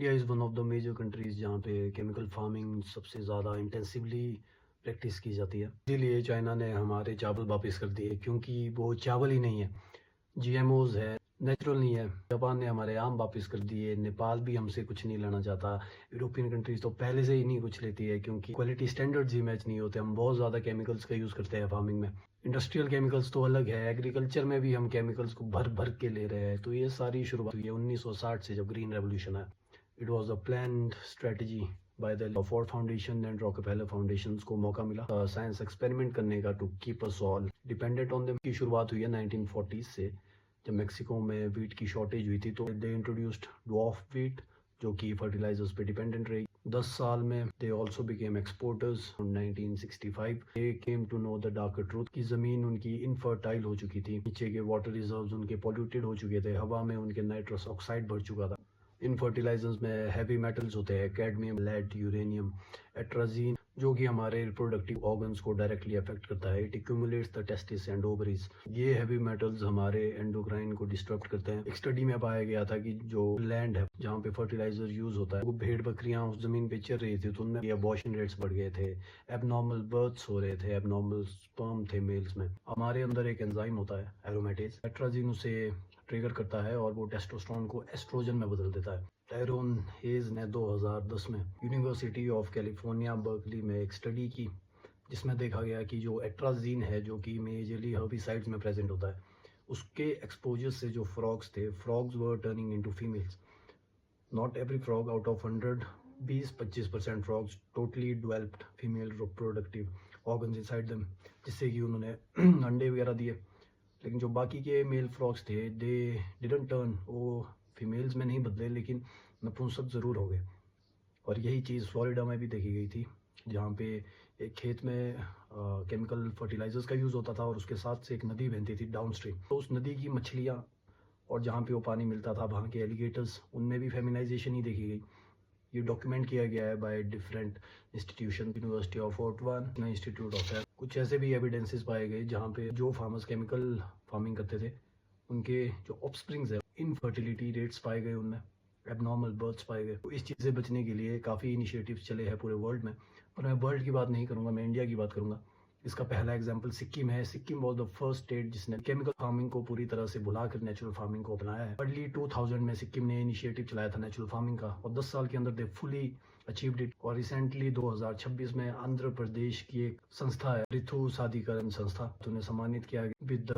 India is one of the major countries जहाँ पे chemical farming सबसे ज़्यादा इंटेंसिवली प्रैक्टिस की जाती है। इसीलिए चाइना ने हमारे चावल वापस कर दिए, क्योंकि वो चावल ही नहीं है, जीएमओज है, नेचुरल नहीं है। जापान ने हमारे आम वापस कर दिए, नेपाल भी हमसे कुछ नहीं लेना चाहता। यूरोपियन कंट्रीज तो पहले से ही नहीं कुछ लेती है, क्योंकि क्वालिटी स्टैंडर्ड्स ही मैच नहीं होते। हम बहुत ज़्यादा केमिकल्स का यूज़ करते हैं फार्मिंग में। इंडस्ट्रियल केमिकल्स तो अलग है, एग्रीकल्चर में भी हम केमिकल्स को भर भर के ले रहे हैं। तो ये सारी शुरुआत हुई है 1960 से, जब ग्रीन रेवोल्यूशन है। It was a planned strategy by the Ford Foundation and Rockefeller Foundation को मौका मिला साइंस एक्सपेरिमेंट करने का, to keep us all dependent on them. की शुरुआत हुई है 1940 से, जब मेक्सिको में वीट की शॉर्टेज हुई थी। तो दे इंट्रोड्यूस्ड ड्वार्फ वीट, जो कि फर्टिलाइजर्स पे डिपेंडेंट रही। 10 साल में they also became exporters. 1965 they came to know the darker truth कि ज़मीन उनकी इनफर्टाइल हो चुकी थी, नीचे के वाटर रिजर्व्स उनके पोल्यूटेड हो चुके थे, हवा में उनके नाइट्रस ऑक्साइड बढ़ चुका था। इन फर्टिलाइजर्स में हैवी मेटल्स होते हैं, कैडमियम, लेड, यूरेनियम, एट्राजीन, जो कि हमारे रिप्रोडक्टिव ऑर्गन्स को डायरेक्टली अफेक्ट करता है। It accumulates the testis and ovaries. ये हैवी मेटल्स हमारे एंडोक्राइन को डिस्टर्ब करते हैं। एक स्टडी में पाया गया था कि जो लैंड है जहाँ पे फर्टिलाइजर यूज होता है, वो भेड़ बकरियां उस जमीन पे चल रही थी, तो उनमें अबॉर्शन रेट्स बढ़ गए थे, एबनॉर्मल बर्थ्स हो रहे थे, एबनॉर्मल स्पर्म थे मेल्स में। हमारे अंदर एक एंजाइम होता है एरोमेटेज, एट्राजीन उसे ट्रिगर करता है और वो टेस्टोस्टेरोन को एस्ट्रोजन में बदल देता है। टायरोन हेज ने 2010 में यूनिवर्सिटी ऑफ कैलिफोर्निया बर्कली में एक स्टडी की, जिसमें देखा गया कि जो एट्राजीन है, जो कि मेजरली हर्बिसाइड्स में प्रेजेंट होता है, उसके एक्सपोजर से जो फ्रॉग्स थे, frogs were turning into females. Not every frog out of 100, 20-25% frogs totally developed female reproductive organs inside them, जिससे कि उन्होंने अंडे वगैरह दिए। लेकिन जो बाकी के मेल फ्रॉग्स थे, दे डिडंट टर्न, वो फीमेल्स में नहीं बदले, लेकिन नपुंसक ज़रूर हो गए। और यही चीज़ फ्लोरिडा में भी देखी गई थी, जहाँ पे एक खेत में केमिकल फर्टिलाइजर्स का यूज़ होता था और उसके साथ से एक नदी बहती थी डाउन स्ट्रीम। तो उस नदी की मछलियाँ और जहाँ पे वो पानी मिलता था, वहाँ के एलिगेटर्स, उनमें भी फेमिनाइजेशन ही देखी गई। ये डॉक्यूमेंट किया गया है by different institution, university of Ottawa, institute of health. कुछ ऐसे भी एविडेंसेस पाए गए जहाँ पे जो फार्मर्स केमिकल फार्मिंग करते थे, उनके जो ऑफस्प्रिंग्स है, इनफर्टिलिटी रेट्स पाए गए, उनमें एबनॉर्मल बर्थ्स पाए गए। तो इस चीज़ से बचने के लिए काफ़ी इनिशिएटिव्स चले हैं पूरे वर्ल्ड में, पर मैं वर्ल्ड की बात नहीं करूँगा, मैं इंडिया की बात करूँगा। इसका पहला एग्जाम्पल सिक्किम है। Sikkim was the first state जिसने केमिकल फार्मिंग को पूरी तरह से भुलाकर नेचुरल फार्मिंग को अपनाया है। अर्ली 2000 में सिक्किम ने इनिशिएटिव चलाया था नेचुरल फार्मिंग का, और 10 साल के अंदर दे फुली अचीव्ड इट। और रिसेंटली 2026 में आंध्र प्रदेश की एक संस्था है, ऋतु साधीकरण संस्था, तो उन्हें सम्मानित किया गया with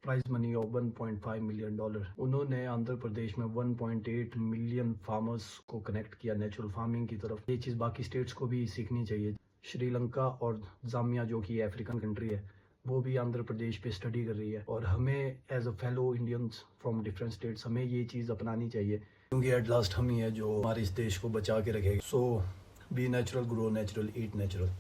prize money of $1.5 million. उन्होंने आंध्र प्रदेश में 1.8 मिलियन फार्मर्स को कनेक्ट किया नेचुरल फार्मिंग की तरफ। ये चीज़ बाकी स्टेट्स को भी सीखनी चाहिए। श्रीलंका और जाम्बिया, जो कि अफ्रीकन कंट्री है, वो भी आंध्र प्रदेश पे स्टडी कर रही है। और हमें as a fellow Indians from different states, हमें ये चीज़ अपनानी चाहिए, क्योंकि एट लास्ट हम ही है जो हमारे इस देश को बचा के रखेगा। सो बी नेचुरल, ग्रो नेचुरल, ईट नेचुरल।